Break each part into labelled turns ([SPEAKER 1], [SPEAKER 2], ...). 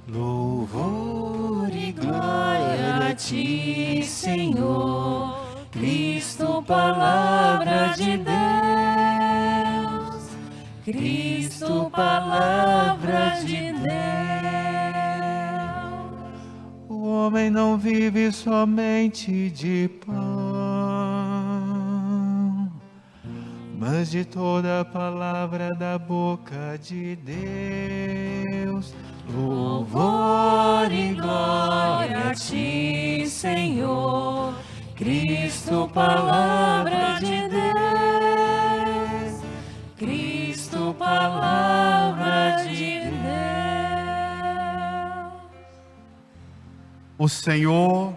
[SPEAKER 1] Louvor e glória a ti, Senhor, Cristo, palavra de Deus. Cristo, palavra de Deus.
[SPEAKER 2] O homem não vive somente de pão, mas de toda a palavra da boca de Deus.
[SPEAKER 1] Louvor e glória a ti, Senhor, Cristo, palavra de Deus. Cristo, palavra de Deus.
[SPEAKER 3] O Senhor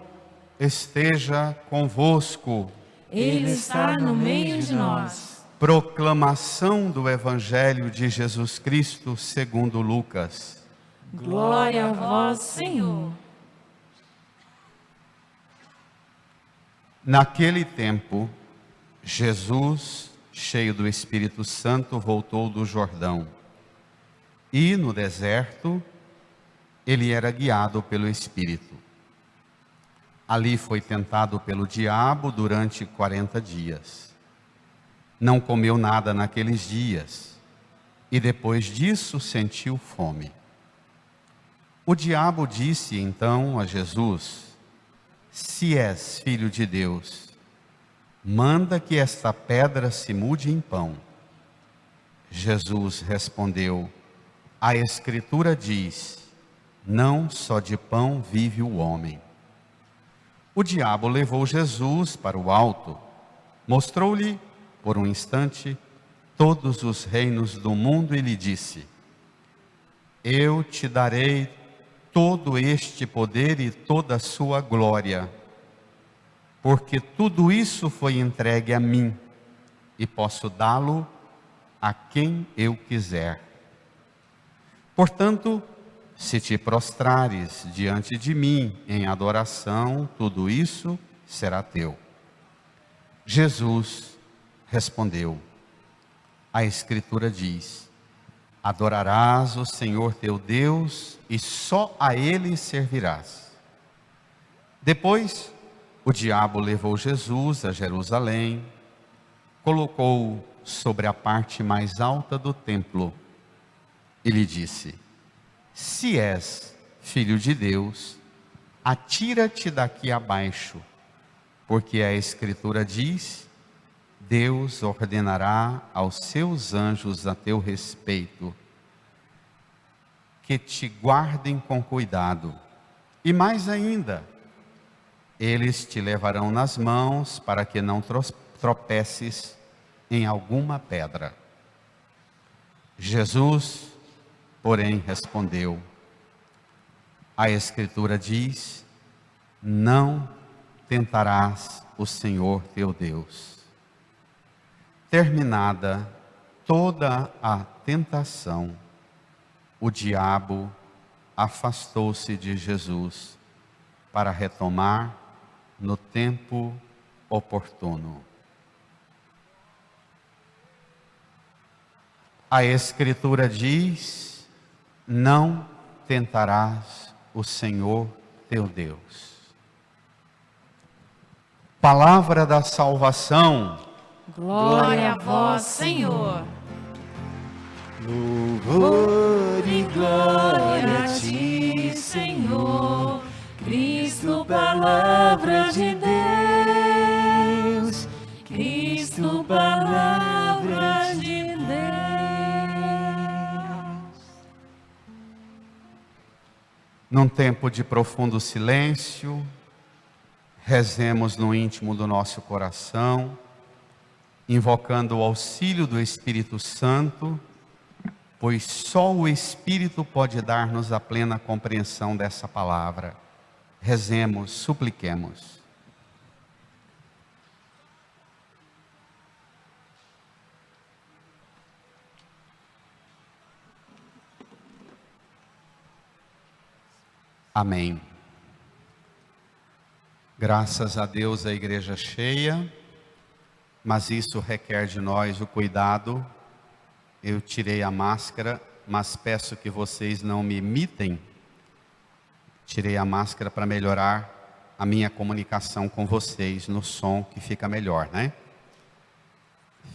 [SPEAKER 3] esteja convosco.
[SPEAKER 1] Ele está no meio de nós.
[SPEAKER 3] Proclamação do Evangelho de Jesus Cristo segundo Lucas.
[SPEAKER 1] Glória a vós, Senhor.
[SPEAKER 3] Naquele tempo, Jesus, cheio do Espírito Santo, voltou do Jordão. E no deserto, ele era guiado pelo Espírito. Ali foi tentado pelo diabo durante 40 dias. Não comeu nada naqueles dias, e depois disso sentiu fome. O diabo disse então a Jesus: se és filho de Deus, manda que esta pedra se mude em pão. Jesus respondeu: a Escritura diz, não só de pão vive o homem. O diabo levou Jesus para o alto, mostrou-lhe, por um instante, todos os reinos do mundo e lhe disse: eu te darei todo este poder e toda a sua glória, porque tudo isso foi entregue a mim, e posso dá-lo a quem eu quiser. Portanto, se te prostrares diante de mim em adoração, tudo isso será teu. Jesus respondeu: a Escritura diz, adorarás o Senhor teu Deus e só a Ele servirás. Depois, o diabo levou Jesus a Jerusalém, colocou-o sobre a parte mais alta do templo e lhe disse: se és filho de Deus, atira-te daqui abaixo, porque a Escritura diz, Deus ordenará aos seus anjos a teu respeito, que te guardem com cuidado. E mais ainda, eles te levarão nas mãos para que não tropeces em alguma pedra. Jesus, porém, respondeu: a Escritura diz, não tentarás o Senhor teu Deus. Terminada toda a tentação, o diabo afastou-se de Jesus para retomar no tempo oportuno. A Escritura diz, não tentarás o Senhor teu Deus. Palavra da salvação.
[SPEAKER 1] Glória a vós, Senhor.
[SPEAKER 2] Louvor
[SPEAKER 1] E glória a ti, Senhor, Cristo, palavra de Deus. Cristo, palavra de Deus.
[SPEAKER 3] Num tempo de profundo silêncio, rezemos no íntimo do nosso coração, invocando o auxílio do Espírito Santo, pois só o Espírito pode dar-nos a plena compreensão dessa palavra. Rezemos, supliquemos. Amém. Graças a Deus a igreja cheia, mas isso requer de nós o cuidado. Eu tirei a máscara, mas peço que vocês não me imitem, Tirei a máscara para melhorar a minha comunicação com vocês no som, que fica melhor, né?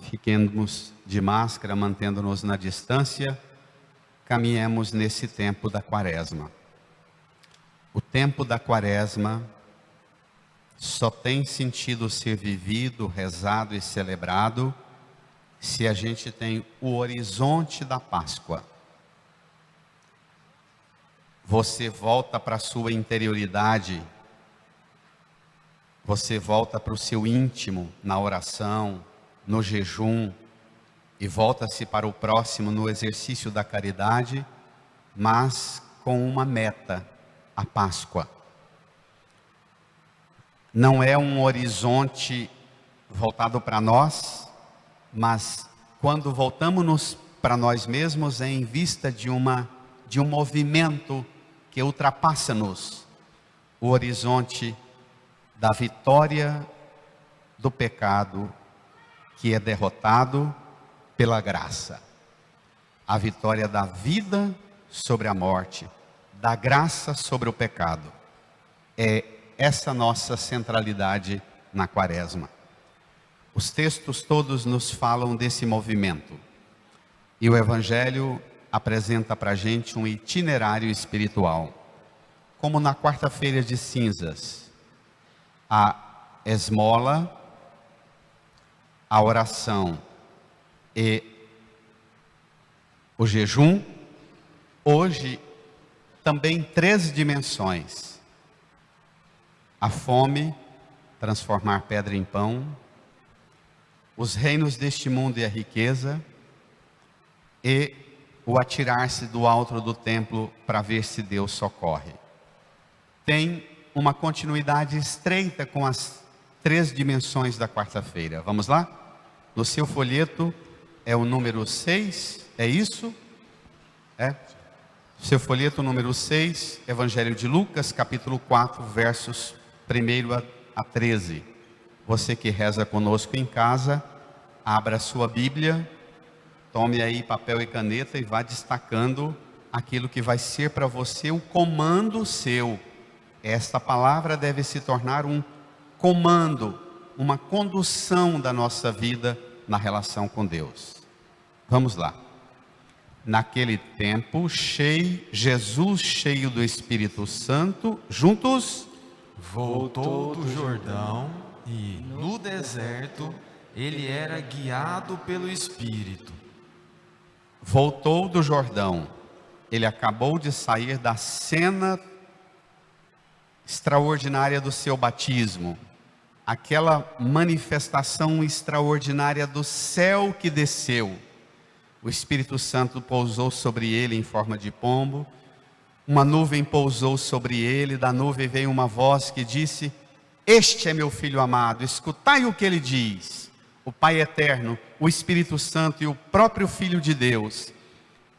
[SPEAKER 3] Fiquemos de máscara, mantendo-nos na distância, caminhemos nesse tempo da quaresma. O tempo da quaresma só tem sentido ser vivido, rezado e celebrado se a gente tem o horizonte da Páscoa. Você volta para a sua interioridade, você volta para o seu íntimo na oração, no jejum, e volta-se para o próximo no exercício da caridade, mas com uma meta, a Páscoa. Não é um horizonte voltado para nós, mas quando voltamos para nós mesmos é em vista de um movimento que ultrapassa-nos, o horizonte da vitória do pecado, que é derrotado pela graça. A vitória da vida sobre a morte, da graça sobre o pecado. É essa nossa centralidade na quaresma. Os textos todos nos falam desse movimento. E o Evangelho apresenta para a gente um itinerário espiritual. Como na quarta-feira de cinzas, a esmola, a oração e o jejum, hoje também 3 dimensões. A fome, transformar pedra em pão, os reinos deste mundo e a riqueza, e o atirar-se do alto do templo para ver se Deus socorre. Tem uma continuidade estreita com as 3 dimensões da quarta-feira. Vamos lá? No seu folheto é o número 6, é isso? É? Seu folheto número 6, Evangelho de Lucas, capítulo 4, versos 1 a 13. Você que reza conosco em casa, abra a sua Bíblia, tome aí papel e caneta e vá destacando aquilo que vai ser para você o comando seu. Esta palavra deve se tornar um comando, uma condução da nossa vida na relação com Deus. Vamos lá. Naquele tempo, Jesus cheio do Espírito Santo, juntos,
[SPEAKER 4] voltou do Jordão e, no deserto, ele era guiado pelo Espírito.
[SPEAKER 3] Voltou do Jordão. Ele acabou de sair da cena extraordinária do seu batismo. Aquela manifestação extraordinária do céu que desceu. O Espírito Santo pousou sobre ele em forma de pombo. Uma nuvem pousou sobre ele. Da nuvem veio uma voz que disse: este é meu filho amado, escutai o que ele diz. O Pai eterno, o Espírito Santo e o próprio Filho de Deus,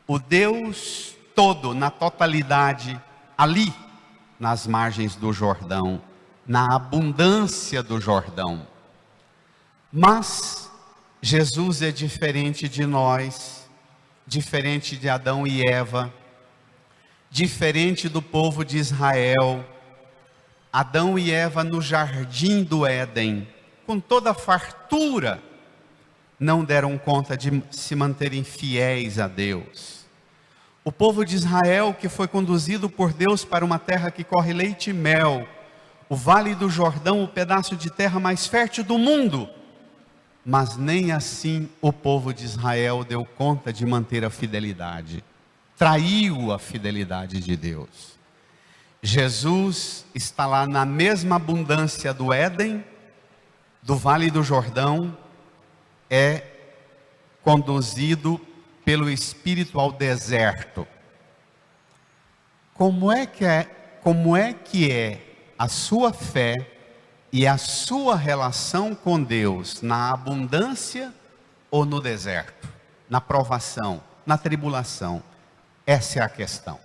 [SPEAKER 3] o Deus todo na totalidade, ali nas margens do Jordão, na abundância do Jordão. Mas Jesus é diferente de nós, diferente de Adão e Eva, diferente do povo de Israel. Adão e Eva no jardim do Éden, com toda a fartura, não deram conta de se manterem fiéis a Deus. O povo de Israel, que foi conduzido por Deus para uma terra que corre leite e mel, o Vale do Jordão, o pedaço de terra mais fértil do mundo, mas nem assim o povo de Israel deu conta de manter a fidelidade, traiu a fidelidade de Deus. Jesus está lá na mesma abundância do Éden, do Vale do Jordão, é conduzido pelo Espírito ao deserto. Como é que é a sua fé e a sua relação com Deus na abundância ou no deserto, na provação, na tribulação? Essa é a questão.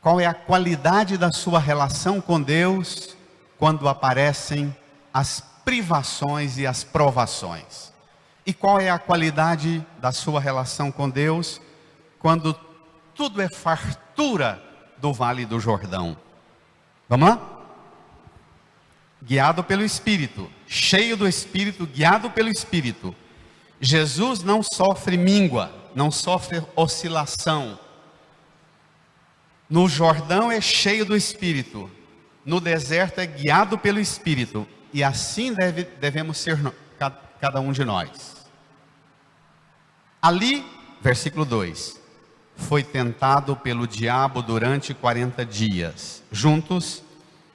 [SPEAKER 3] Qual é a qualidade da sua relação com Deus quando aparecem as privações e as provações? E qual é a qualidade da sua relação com Deus quando tudo é fartura do Vale do Jordão? Vamos lá? Guiado pelo Espírito, cheio do Espírito, guiado pelo Espírito. Jesus não sofre míngua, não sofre oscilação. No Jordão é cheio do Espírito, no deserto é guiado pelo Espírito. E assim devemos ser cada um de nós. Ali, versículo 2, foi tentado pelo diabo durante 40 dias. Juntos,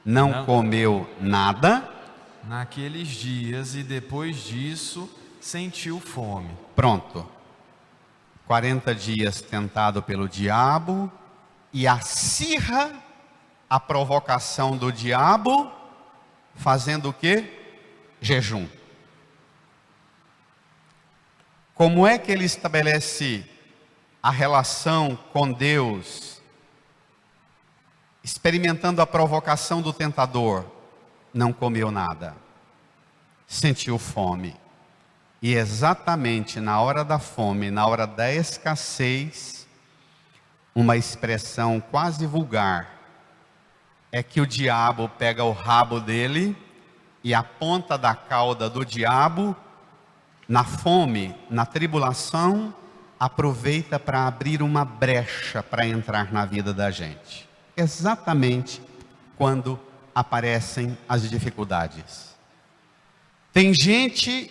[SPEAKER 3] não comeu nada.
[SPEAKER 4] Naqueles dias e depois disso, sentiu fome.
[SPEAKER 3] Pronto. 40 dias tentado pelo diabo. E acirra a provocação do diabo, fazendo o quê? Jejum. Como é que ele estabelece a relação com Deus, experimentando a provocação do tentador? Não comeu nada, sentiu fome. E exatamente na hora da fome, na hora da escassez, uma expressão quase vulgar, é que o diabo pega o rabo dele e a ponta da cauda do diabo, na fome, na tribulação, aproveita para abrir uma brecha para entrar na vida da gente. Exatamente quando aparecem as dificuldades. Tem gente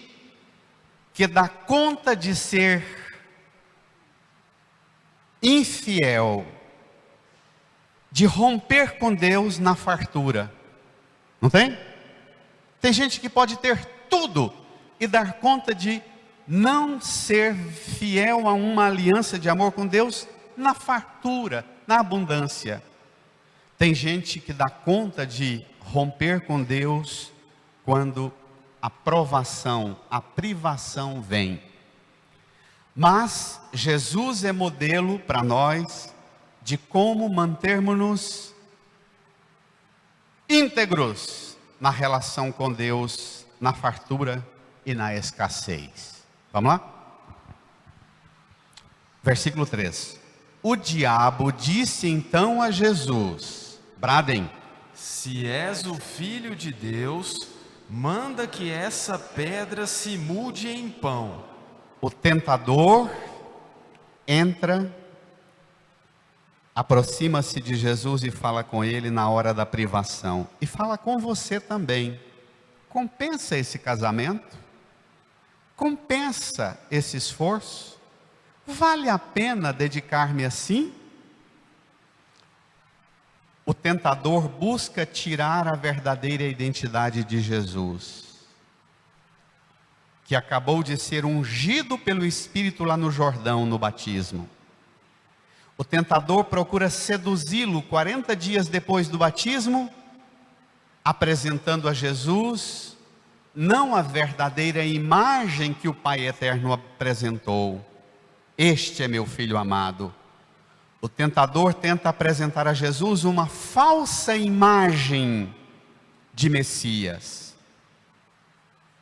[SPEAKER 3] que dá conta de ser infiel, de romper com Deus na fartura. Não tem? Tem gente que pode ter tudo e dar conta de não ser fiel a uma aliança de amor com Deus na fartura, na abundância. Tem gente que dá conta de romper com Deus quando a provação, a privação vem. Mas Jesus é modelo para nós de como mantermos-nos íntegros na relação com Deus, na fartura e na escassez. Vamos lá? Versículo 3. O diabo disse então a Jesus, bradem:
[SPEAKER 4] se és o Filho de Deus, manda que essa pedra se mude em pão.
[SPEAKER 3] O tentador entra, aproxima-se de Jesus e fala com ele na hora da privação. E fala com você também. Compensa esse casamento? Compensa esse esforço? Vale a pena dedicar-me assim? O tentador busca tirar a verdadeira identidade de Jesus, que acabou de ser ungido pelo Espírito lá no Jordão, no batismo. O tentador procura seduzi-lo 40 dias depois do batismo, apresentando a Jesus não a verdadeira imagem que o Pai Eterno apresentou. Este é meu Filho amado. O tentador tenta apresentar a Jesus uma falsa imagem de Messias.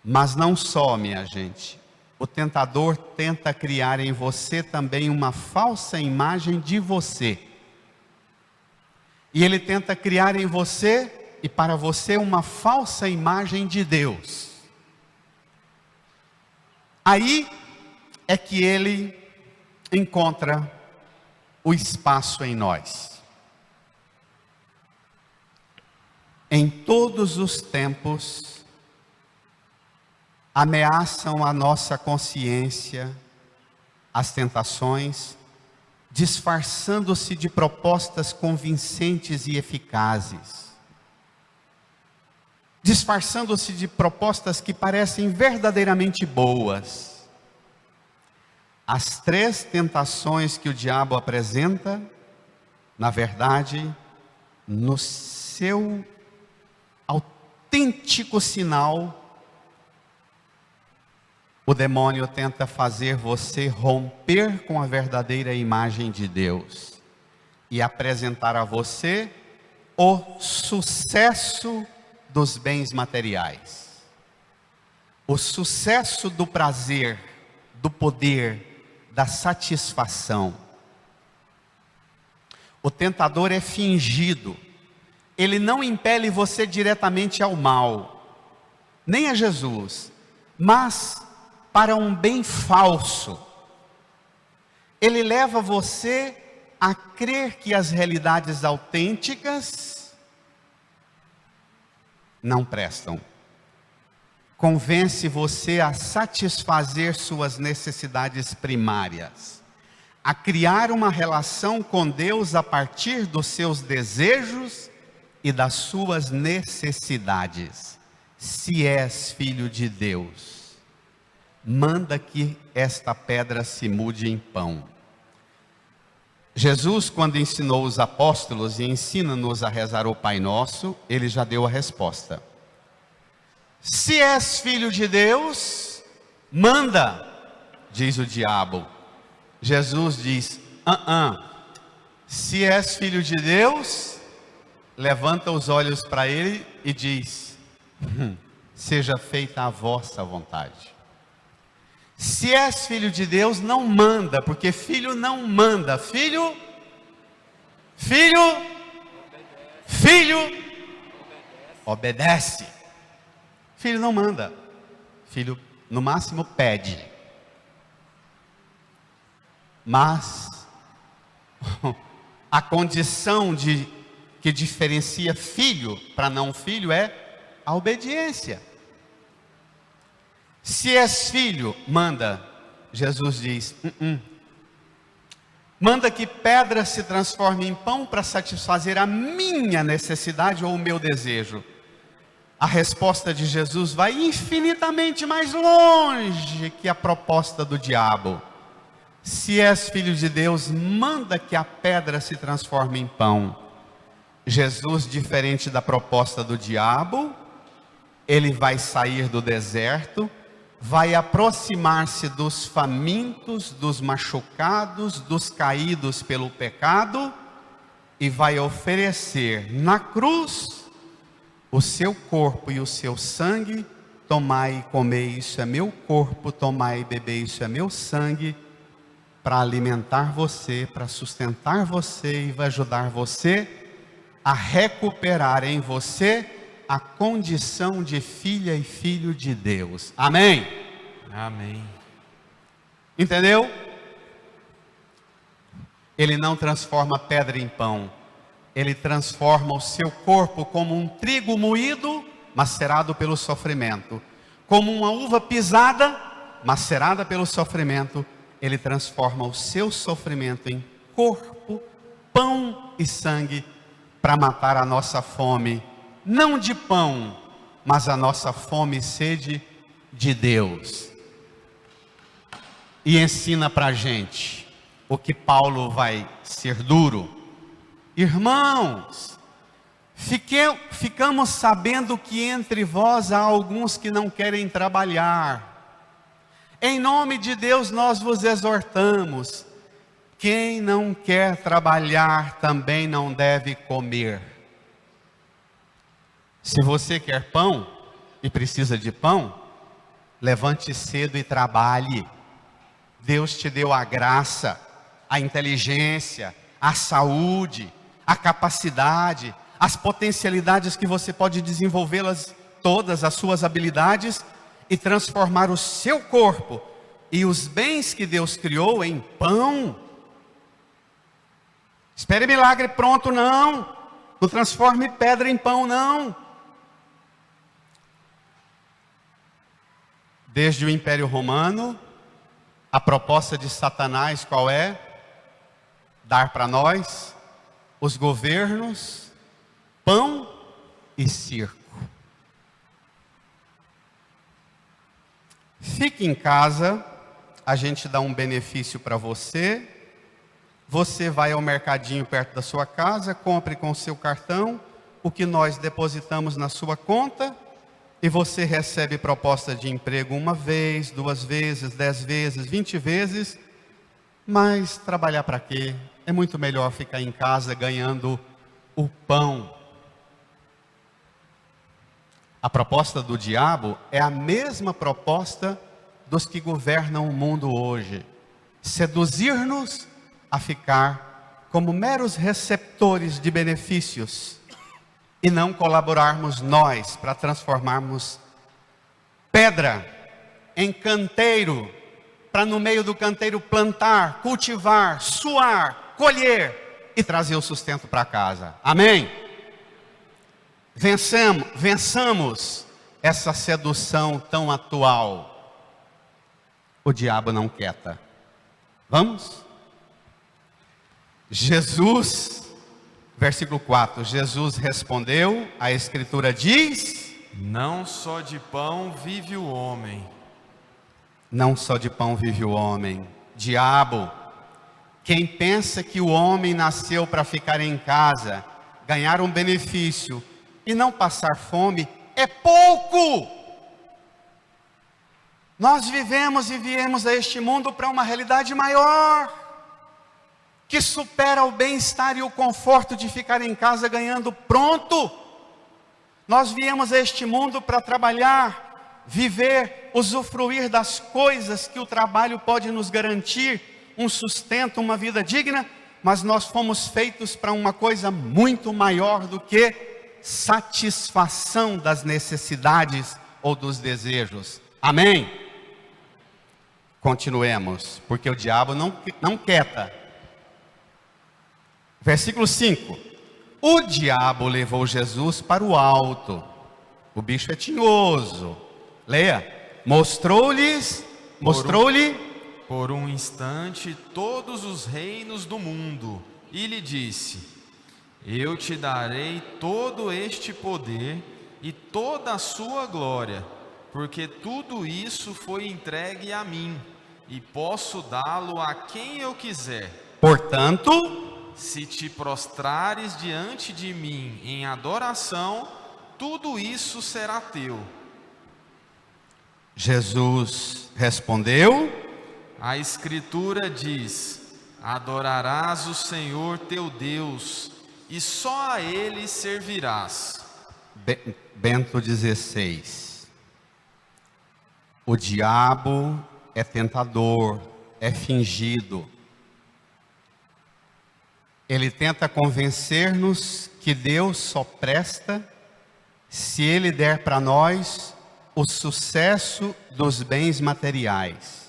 [SPEAKER 3] Mas não só, minha gente. O tentador tenta criar em você também uma falsa imagem de você. E ele tenta criar em você e para você uma falsa imagem de Deus. Aí é que ele encontra o espaço em nós. Em todos os tempos, ameaçam a nossa consciência as tentações, disfarçando-se de propostas convincentes e eficazes, disfarçando-se de propostas que parecem verdadeiramente boas. As 3 tentações que o diabo apresenta, na verdade, no seu autêntico sinal, o demônio tenta fazer você romper com a verdadeira imagem de Deus e apresentar a você o sucesso dos bens materiais, o sucesso do prazer, do poder, da satisfação. O tentador é fingido, ele não impele você diretamente ao mal, nem a Jesus, mas para um bem falso. Ele leva você a crer que as realidades autênticas não prestam. Convence você a satisfazer suas necessidades primárias, a criar uma relação com Deus a partir dos seus desejos e das suas necessidades. Se és filho de Deus, manda que esta pedra se mude em pão. Jesus, quando ensinou os apóstolos e ensina-nos a rezar o Pai Nosso, ele já deu a resposta. Se és filho de Deus, manda, diz o diabo. Jesus diz, se és filho de Deus, levanta os olhos para ele e diz, seja feita a vossa vontade. Se és filho de Deus, não manda, porque filho não manda, filho obedece. Filho não manda, filho no máximo pede. Mas a condição que diferencia filho para não filho é a obediência. Se és filho, manda. Jesus diz, manda que pedra se transforme em pão para satisfazer a minha necessidade ou o meu desejo. A resposta de Jesus vai infinitamente mais longe que a proposta do diabo. Se és filho de Deus, manda que a pedra se transforme em pão. Jesus, diferente da proposta do diabo, ele vai sair do deserto, vai aproximar-se dos famintos, dos machucados, dos caídos pelo pecado, e vai oferecer na cruz o seu corpo e o seu sangue. Tomai e comei, isso é meu corpo, tomai e bebei, isso é meu sangue, para alimentar você, para sustentar você e vai ajudar você a recuperar em você a condição de filha e filho de Deus. Amém?
[SPEAKER 4] Amém.
[SPEAKER 3] Entendeu? Ele não transforma pedra em pão. Ele transforma o seu corpo como um trigo moído, macerado pelo sofrimento. Como uma uva pisada, macerada pelo sofrimento. Ele transforma o seu sofrimento em corpo, pão e sangue, para matar a nossa fome, não de pão, mas a nossa fome e sede de Deus. E ensina para a gente o que Paulo vai ser duro. Irmãos, ficamos sabendo que entre vós há alguns que não querem trabalhar. Em nome de Deus nós vos exortamos, quem não quer trabalhar também não deve comer. Se você quer pão e precisa de pão, levante cedo e trabalhe. Deus te deu a graça, a inteligência, a saúde, a capacidade, as potencialidades que você pode desenvolvê-las todas, as suas habilidades, e transformar o seu corpo e os bens que Deus criou em pão. Espere milagre pronto, não. Não transforme pedra em pão, não. Desde o Império Romano, a proposta de Satanás qual é? Dar para nós, os governos, pão e circo. Fique em casa, a gente dá um benefício para você. Você vai ao mercadinho perto da sua casa, compre com o seu cartão o que nós depositamos na sua conta, e você recebe proposta de emprego 1 vez, 2 vezes, 10 vezes, 20 vezes. Mas trabalhar para quê? É muito melhor ficar em casa ganhando o pão. A proposta do diabo é a mesma proposta dos que governam o mundo hoje. Seduzir-nos a ficar como meros receptores de benefícios. e não colaborarmos nós para transformarmos pedra em canteiro, para no meio do canteiro plantar, cultivar, suar, colher e trazer o sustento para casa. Amém? Vençamos essa sedução tão atual. O diabo não quieta. Vamos? Jesus, versículo 4, Jesus respondeu, a Escritura diz:
[SPEAKER 4] não só de pão vive o homem.
[SPEAKER 3] Não só de pão vive o homem. Diabo, quem pensa que o homem nasceu para ficar em casa, ganhar um benefício e não passar fome, é pouco. Nós vivemos e viemos a este mundo para uma realidade maior, que supera o bem-estar e o conforto de ficar em casa ganhando pronto. Nós viemos a este mundo para trabalhar, viver, usufruir das coisas que o trabalho pode nos garantir, um sustento, uma vida digna, mas nós fomos feitos para uma coisa muito maior do que satisfação das necessidades ou dos desejos. Amém? Continuemos, porque o diabo não quieta. Versículo 5. O diabo levou Jesus para o alto. O bicho é tinhoso. Leia. Mostrou-lhe
[SPEAKER 4] por um instante todos os reinos do mundo e lhe disse: eu te darei todo este poder e toda a sua glória, porque tudo isso foi entregue a mim e posso dá-lo a quem eu quiser.
[SPEAKER 3] Portanto,
[SPEAKER 4] se te prostrares diante de mim em adoração, tudo isso será teu.
[SPEAKER 3] Jesus respondeu:
[SPEAKER 4] a Escritura diz: adorarás o Senhor teu Deus e só a Ele servirás.
[SPEAKER 3] Bento 16. O diabo é tentador, é fingido. Ele tenta convencer-nos que Deus só presta se Ele der para nós o sucesso dos bens materiais.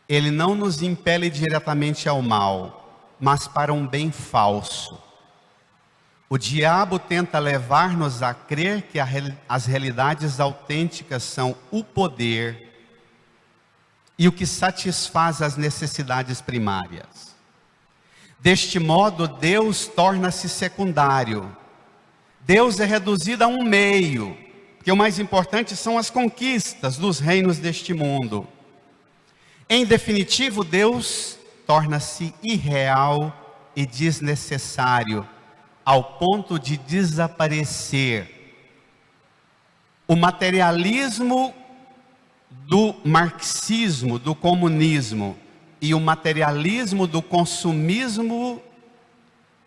[SPEAKER 3] Ele não nos impele diretamente ao mal, mas para um bem falso. O diabo tenta levar-nos a crer que as realidades autênticas são o poder e o que satisfaz as necessidades primárias. Deste modo, Deus torna-se secundário. Deus é reduzido a um meio, porque o mais importante são as conquistas dos reinos deste mundo. Em definitivo, Deus torna-se irreal e desnecessário, ao ponto de desaparecer. O materialismo do marxismo, do comunismo, e o materialismo do consumismo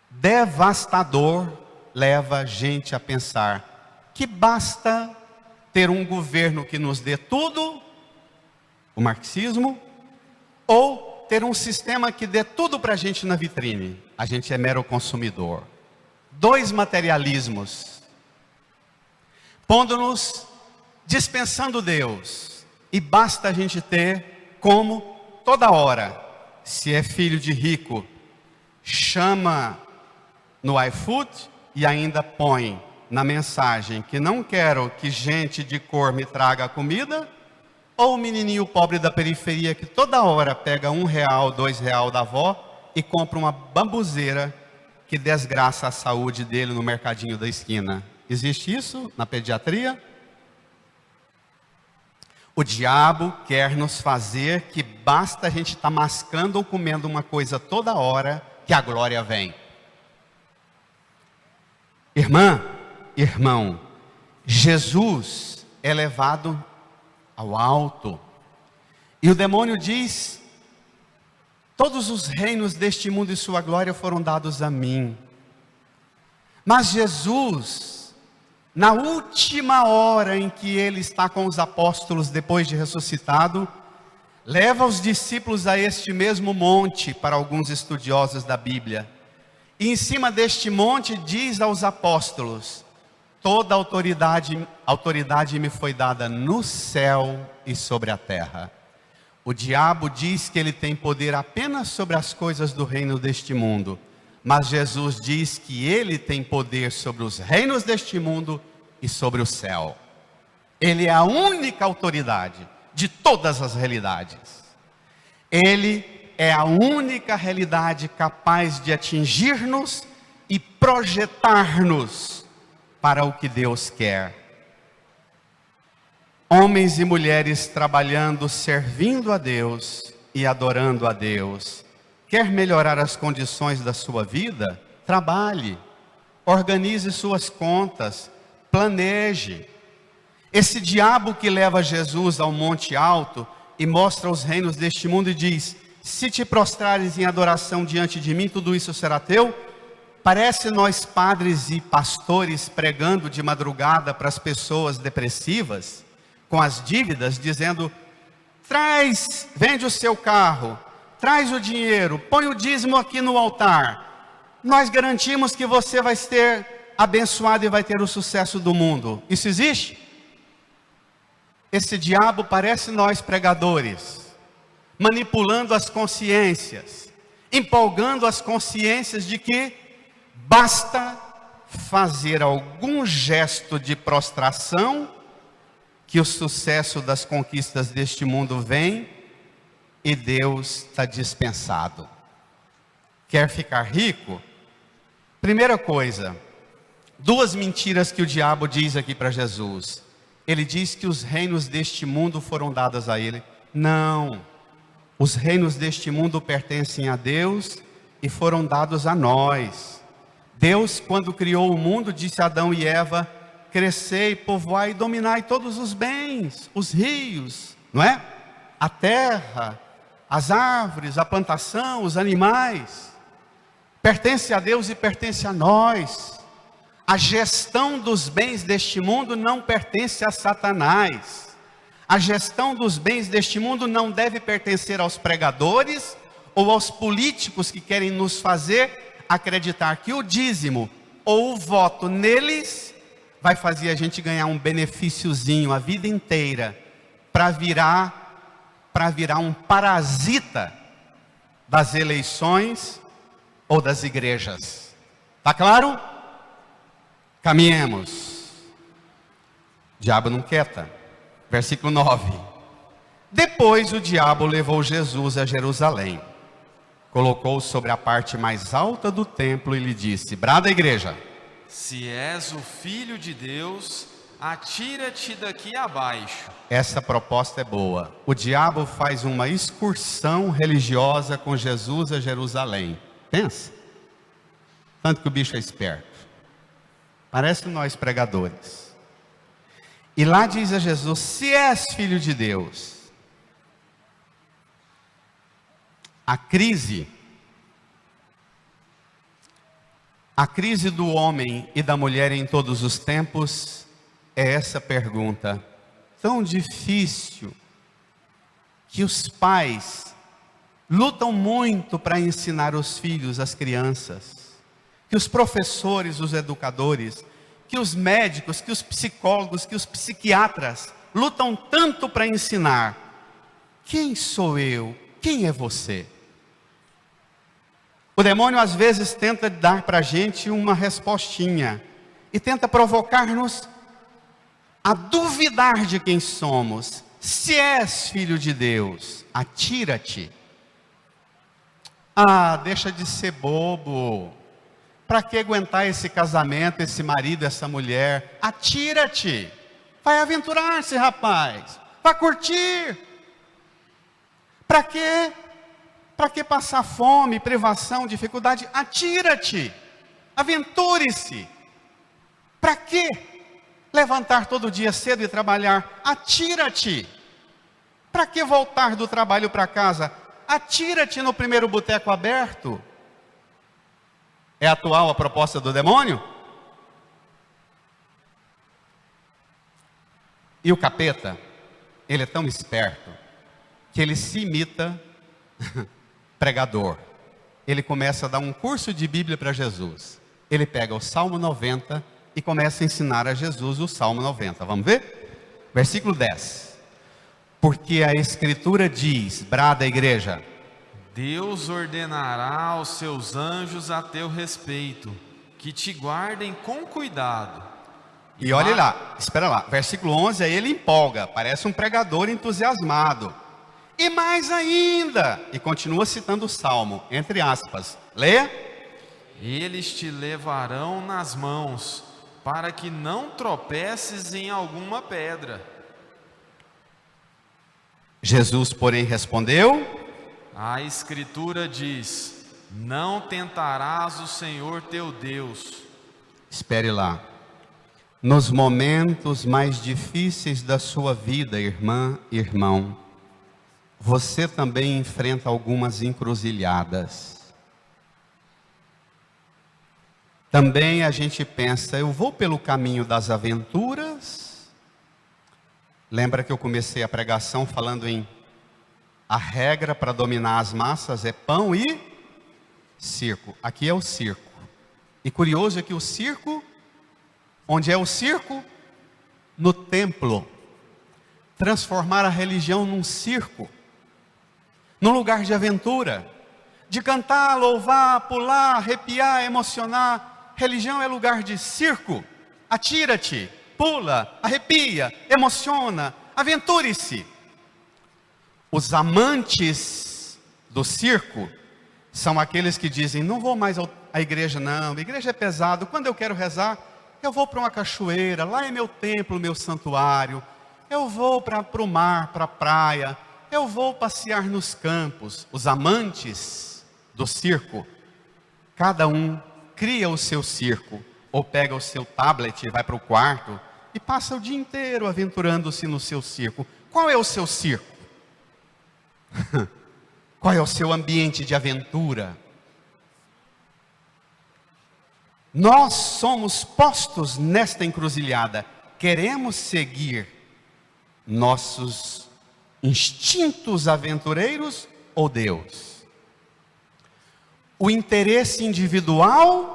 [SPEAKER 3] devastador leva a gente a pensar que basta ter um governo que nos dê tudo, o marxismo, ou ter um sistema que dê tudo para a gente na vitrine. A gente é mero consumidor. Dois materialismos, pondo-nos, dispensando Deus, e basta a gente ter como toda hora. Se é filho de rico, chama no iFood e ainda põe na mensagem que não quero que gente de cor me traga comida, ou o menininho pobre da periferia que toda hora pega R$1, R$2 da avó e compra uma bambuzeira que desgraça a saúde dele no mercadinho da esquina. Existe isso na pediatria? O diabo quer nos fazer que basta a gente estar mascando ou comendo uma coisa toda hora que a glória vem. Irmã, irmão, Jesus é levado ao alto. E o demônio diz: todos os reinos deste mundo e sua glória foram dados a mim. Mas Jesus, na última hora em que ele está com os apóstolos depois de ressuscitado, leva os discípulos a este mesmo monte, para alguns estudiosos da Bíblia, E em cima deste monte diz aos apóstolos: toda autoridade me foi dada no céu e sobre a terra. O diabo diz que ele tem poder apenas sobre as coisas do reino deste mundo, mas Jesus diz que ele tem poder sobre os reinos deste mundo e sobre o céu. Ele é a única autoridade de todas as realidades. Ele é a única realidade capaz de atingir-nos e projetar-nos para o que Deus quer. Homens e mulheres trabalhando, servindo a Deus e adorando a Deus. Quer melhorar as condições da sua vida? Trabalhe, organize suas contas, planeje. Esse diabo que leva Jesus ao monte alto e mostra os reinos deste mundo e diz: se te prostrares em adoração diante de mim, tudo isso será teu. Parece nós padres e pastores pregando de madrugada para as pessoas depressivas, com as dívidas, dizendo: vende o seu carro, traz o dinheiro, põe o dízimo aqui no altar. Nós garantimos que você vai ser abençoado e vai ter o sucesso do mundo. Isso existe? Esse diabo parece nós pregadores, manipulando as consciências, empolgando as consciências de que basta fazer algum gesto de prostração que o sucesso das conquistas deste mundo vem e Deus está dispensado. Quer ficar rico? Primeira coisa, duas mentiras que o diabo diz aqui para Jesus. Ele diz que os reinos deste mundo foram dados a ele. Não, os reinos deste mundo pertencem a Deus e foram dados a nós. Deus, quando criou o mundo, disse a Adão e Eva: crescei, povoai e dominai todos os bens, os rios, não é? A terra, as árvores, a plantação, os animais. Pertence a Deus e pertence a nós. A gestão dos bens deste mundo não pertence a Satanás. A gestão dos bens deste mundo não deve pertencer aos pregadores ou aos políticos que querem nos fazer acreditar que o dízimo ou o voto neles vai fazer a gente ganhar um benefíciozinho a vida inteira para virar um parasita das eleições ou das igrejas. Tá claro? Caminhemos. O diabo não quieta. Versículo 9. Depois o diabo levou Jesus a Jerusalém, colocou-o sobre a parte mais alta do templo e lhe disse: brada a igreja,
[SPEAKER 4] se és o Filho de Deus, atira-te daqui abaixo.
[SPEAKER 3] Essa proposta é boa. O diabo faz uma excursão religiosa com Jesus a Jerusalém. Pensa. Tanto que o bicho é esperto. Parece nós pregadores. E lá diz a Jesus: se és filho de Deus. A crise do homem e da mulher em todos os tempos é essa pergunta tão difícil, que os pais lutam muito para ensinar os filhos, as crianças, que os professores, os educadores, que os médicos, que os psicólogos, que os psiquiatras lutam tanto para ensinar. Quem sou eu? Quem é você? O demônio às vezes tenta dar para a gente uma respostinha e tenta provocar-nos a duvidar de quem somos. Se és filho de Deus, atira-te. Deixa de ser bobo. Para que aguentar esse casamento, esse marido, essa mulher? Atira-te. Vai aventurar-se, rapaz. Vai curtir. Para quê? Para que passar fome, privação, dificuldade? Atira-te. Aventure-se. Para que levantar todo dia cedo e trabalhar? Atira-te. Para que voltar do trabalho para casa? Atira-te no primeiro boteco aberto. É atual a proposta do demônio? E o capeta, ele é tão esperto que ele se imita pregador. ele começa a dar um curso de Bíblia para Jesus. Ele pega o Salmo 90 e começa a ensinar a Jesus o Salmo 90. Vamos ver? Versículo 10. Porque a Escritura diz, brada a igreja:
[SPEAKER 4] Deus ordenará aos seus anjos a teu respeito, que te guardem com cuidado.
[SPEAKER 3] E olhe lá, espera lá, versículo 11, aí ele empolga, parece um pregador entusiasmado. E mais ainda, e continua citando o Salmo, entre aspas, leia.
[SPEAKER 4] Eles te levarão nas mãos, para que não tropeces em alguma pedra.
[SPEAKER 3] Jesus, porém, respondeu:
[SPEAKER 4] A Escritura diz: não tentarás o Senhor teu Deus.
[SPEAKER 3] Espere lá. Nos momentos mais difíceis da sua vida, irmã, irmão, você também enfrenta algumas encruzilhadas. Também a gente pensa, eu vou pelo caminho das aventuras. Lembra que eu comecei a pregação falando em a regra para dominar as massas é pão e circo. Aqui é o circo. E curioso é que o circo, onde é o circo? No templo. Transformar a religião num circo, num lugar de aventura, de cantar, louvar, pular, arrepiar, emocionar. Religião é lugar de circo. Atira-te, pula, arrepia, emociona, aventure-se. Os amantes do circo são aqueles que dizem: não vou mais à igreja não, a igreja é pesado, quando eu quero rezar, eu vou para uma cachoeira, lá é meu templo, meu santuário, eu vou para o mar, para a praia, eu vou passear nos campos. Os amantes do circo, cada um cria o seu circo, ou pega o seu tablet e vai para o quarto, e passa o dia inteiro aventurando-se no seu circo. Qual é o seu circo? Qual é o seu ambiente de aventura? Nós somos postos nesta encruzilhada. Queremos seguir nossos instintos aventureiros ou Deus? O interesse individual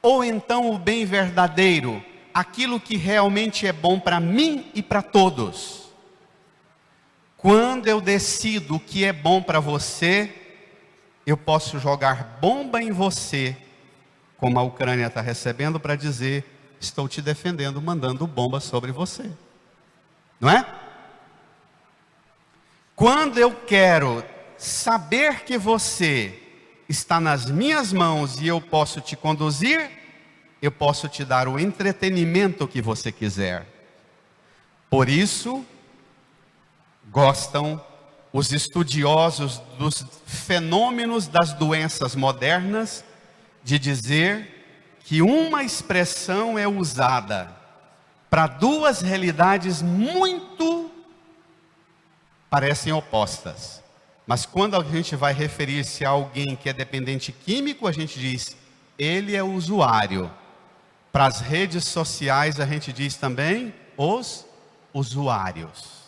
[SPEAKER 3] ou então o bem verdadeiro? Aquilo que realmente é bom para mim e para todos? Quando eu decido o que é bom para você, eu posso jogar bomba em você, como a Ucrânia está recebendo, para dizer: estou te defendendo, mandando bomba sobre você. Não é? Quando eu quero saber que você está nas minhas mãos e eu posso te conduzir, eu posso te dar o entretenimento que você quiser. Por isso, gostam os estudiosos dos fenômenos das doenças modernas de dizer que uma expressão é usada para duas realidades muito parecem opostas. Mas quando a gente vai referir-se a alguém que é dependente químico, a gente diz: ele é usuário. Para as redes sociais a gente diz também: os usuários.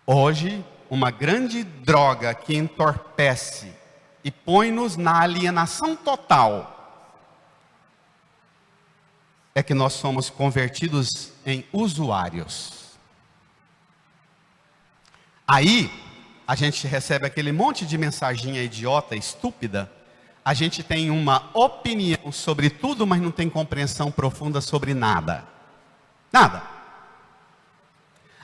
[SPEAKER 3] Hoje, uma grande droga que entorpece e põe-nos na alienação total é que nós somos convertidos em usuários. Aí, a gente recebe aquele monte de mensaginha idiota, estúpida. A gente tem uma opinião sobre tudo, mas não tem compreensão profunda sobre nada. Nada.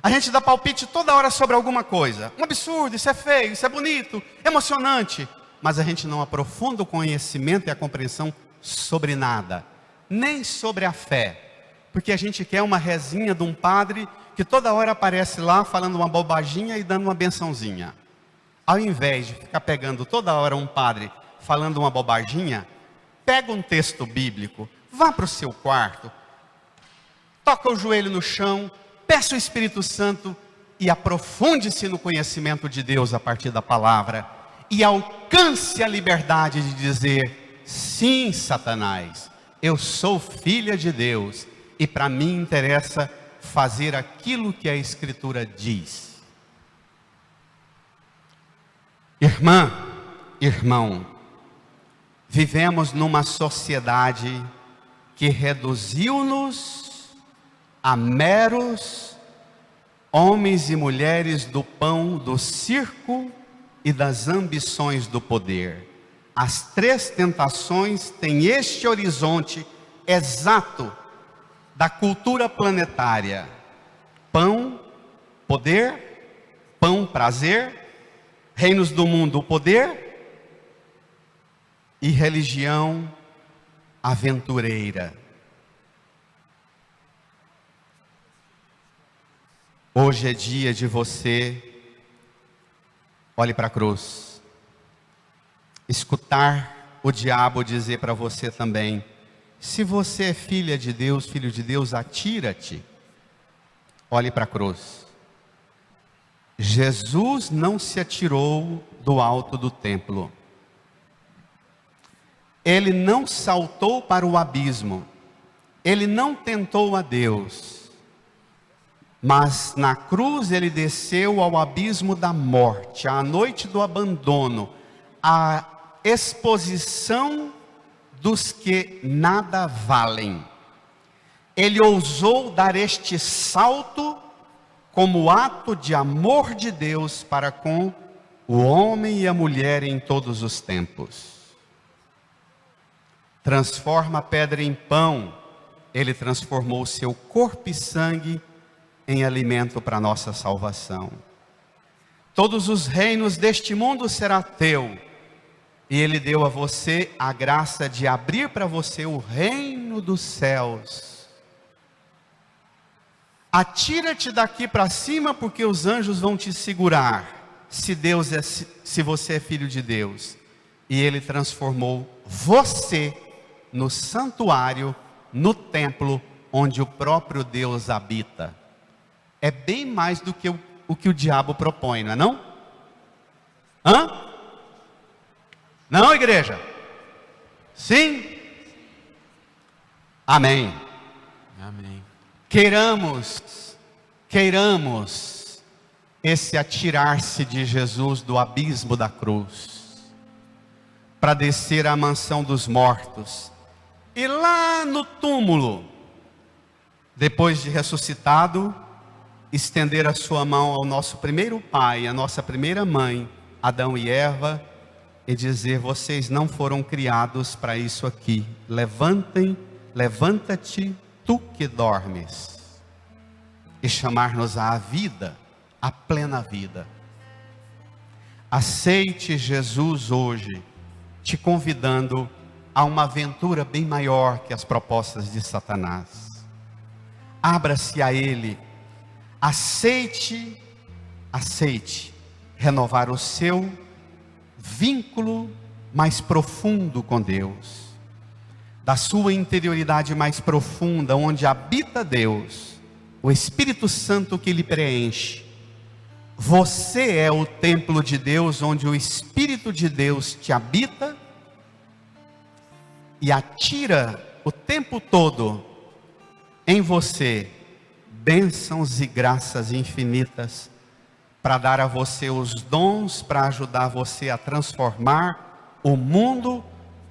[SPEAKER 3] A gente dá palpite toda hora sobre alguma coisa. Um absurdo, isso é feio, isso é bonito, emocionante. Mas a gente não aprofunda o conhecimento e a compreensão sobre nada. Nem sobre a fé. Porque a gente quer uma rezinha de um padre que toda hora aparece lá falando uma bobaginha e dando uma bençãozinha. Ao invés de ficar pegando toda hora um padre falando uma bobaginha, pega um texto bíblico, vá para o seu quarto, toca o joelho no chão, peça o Espírito Santo e aprofunde-se no conhecimento de Deus a partir da palavra. E alcance a liberdade de dizer: sim, Satanás, eu sou filha de Deus. E para mim interessa fazer aquilo que a Escritura diz. Irmã, irmão, vivemos numa sociedade que reduziu-nos a meros homens e mulheres do pão, do circo e das ambições do poder. As três tentações têm este horizonte exato da cultura planetária: pão, poder, pão, prazer, reinos do mundo, o poder, e religião aventureira. Hoje é dia de você, olhe para a cruz, escutar o diabo dizer para você também: se você é filha de Deus, filho de Deus, atira-te. Olhe para a cruz. Jesus não se atirou do alto do templo. Ele não saltou para o abismo. Ele não tentou a Deus. Mas na cruz ele desceu ao abismo da morte, à noite do abandono, à exposição dos que nada valem. Ele ousou dar este salto como ato de amor de Deus para com o homem e a mulher em todos os tempos. Transforma a pedra em pão. Ele transformou o seu corpo e sangue em alimento para a nossa salvação. Todos os reinos deste mundo será teu. E Ele deu a você a graça de abrir para você o reino dos céus. Atira-te daqui para cima, porque os anjos vão te segurar, se você é filho de Deus. E Ele transformou você no santuário, no templo, onde o próprio Deus habita. É bem mais do que o que o diabo propõe, não é não? Hã? Não, igreja? Sim? Amém.
[SPEAKER 4] Amém.
[SPEAKER 3] Queiramos esse atirar-se de Jesus do abismo da cruz, para descer à mansão dos mortos, e lá no túmulo, depois de ressuscitado, estender a sua mão ao nosso primeiro pai, a nossa primeira mãe, Adão e Eva, e dizer: vocês não foram criados para isso aqui. Levanta-te, tu que dormes, e chamar-nos à vida, à plena vida. Aceite Jesus hoje, te convidando a uma aventura bem maior que as propostas de Satanás. Abra-se a Ele, aceite renovar o seu vínculo mais profundo com Deus, da sua interioridade mais profunda, onde habita Deus, o Espírito Santo que lhe preenche. Você é o templo de Deus, onde o Espírito de Deus te habita e atira o tempo todo em você bênçãos e graças infinitas, para dar a você os dons, para ajudar você a transformar o mundo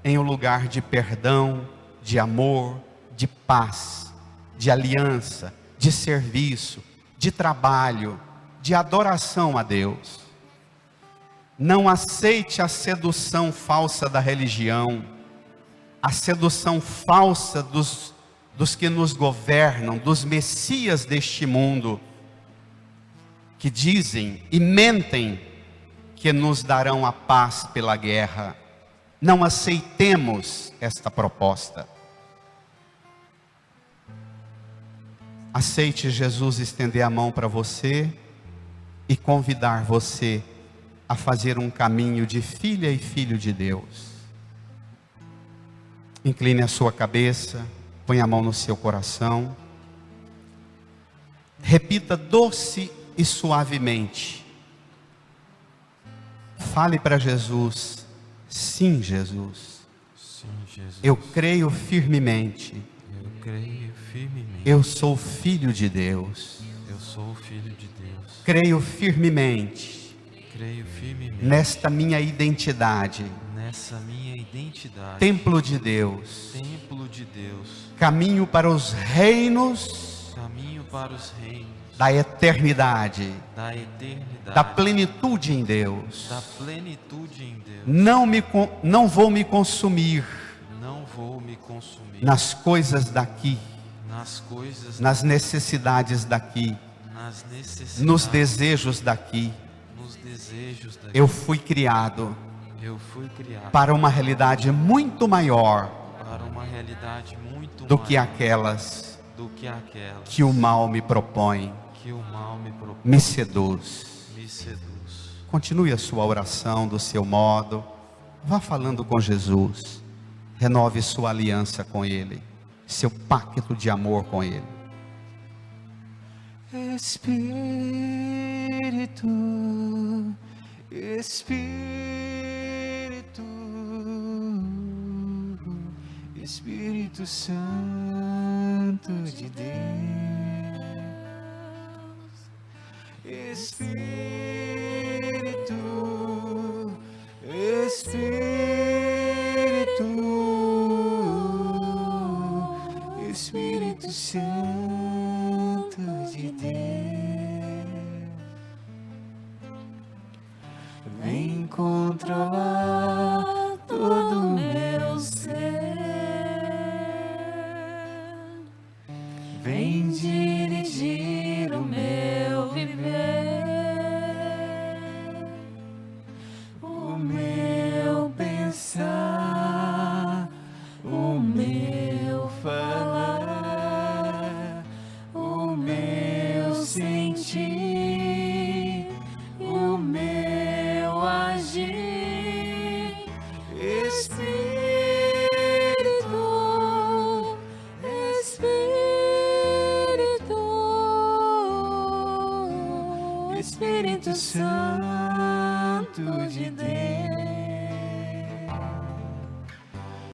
[SPEAKER 3] em um lugar de perdão, de amor, de paz, de aliança, de serviço, de trabalho, de adoração a Deus. Não aceite a sedução falsa da religião, a sedução falsa dos que nos governam, dos messias deste mundo, que dizem e mentem que nos darão a paz pela guerra. Não aceitemos esta proposta. Aceite Jesus estender a mão para você e convidar você a fazer um caminho de filha e filho de Deus. Incline a sua cabeça, põe a mão no seu coração. Repita doce e suavemente. Fale para Jesus: sim, Jesus.
[SPEAKER 4] Sim, Jesus.
[SPEAKER 3] Eu creio firmemente.
[SPEAKER 4] Eu creio firmemente.
[SPEAKER 3] Eu sou filho de Deus.
[SPEAKER 4] Eu sou filho de Deus.
[SPEAKER 3] Creio firmemente
[SPEAKER 4] Creio firmemente
[SPEAKER 3] nesta minha identidade,
[SPEAKER 4] nessa minha identidade.
[SPEAKER 3] templo de Deus,
[SPEAKER 4] Templo de Deus.
[SPEAKER 3] caminho para os reinos
[SPEAKER 4] Caminho para os reinos
[SPEAKER 3] da eternidade,
[SPEAKER 4] da eternidade.
[SPEAKER 3] da plenitude em Deus.
[SPEAKER 4] Da plenitude em Deus.
[SPEAKER 3] Não vou me consumir
[SPEAKER 4] Não vou me consumir
[SPEAKER 3] nas coisas daqui,
[SPEAKER 4] nas coisas,
[SPEAKER 3] nas necessidades daqui,
[SPEAKER 4] nas necessidades,
[SPEAKER 3] nos desejos daqui.
[SPEAKER 4] nos desejos daqui.
[SPEAKER 3] Eu fui criado
[SPEAKER 4] Eu fui criado
[SPEAKER 3] para uma realidade muito maior
[SPEAKER 4] para uma realidade muito
[SPEAKER 3] do que
[SPEAKER 4] maior
[SPEAKER 3] aquelas
[SPEAKER 4] do que aquela
[SPEAKER 3] que o mal me propõe,
[SPEAKER 4] que o mal me propõe,
[SPEAKER 3] me seduz.
[SPEAKER 4] me seduz.
[SPEAKER 3] Continue a sua oração do seu modo, vá falando com Jesus, renove sua aliança com Ele, seu pacto de amor com Ele.
[SPEAKER 2] Espírito, Espírito, Espírito Santo de Deus, Espírito, Espírito, Espírito Santo de Deus, vem controlar todo o meu ser, vem dirigir o meu viver, o meu pensar, o meu falar, o meu sentir, o meu agir. Espírito, Espírito, Espírito Santo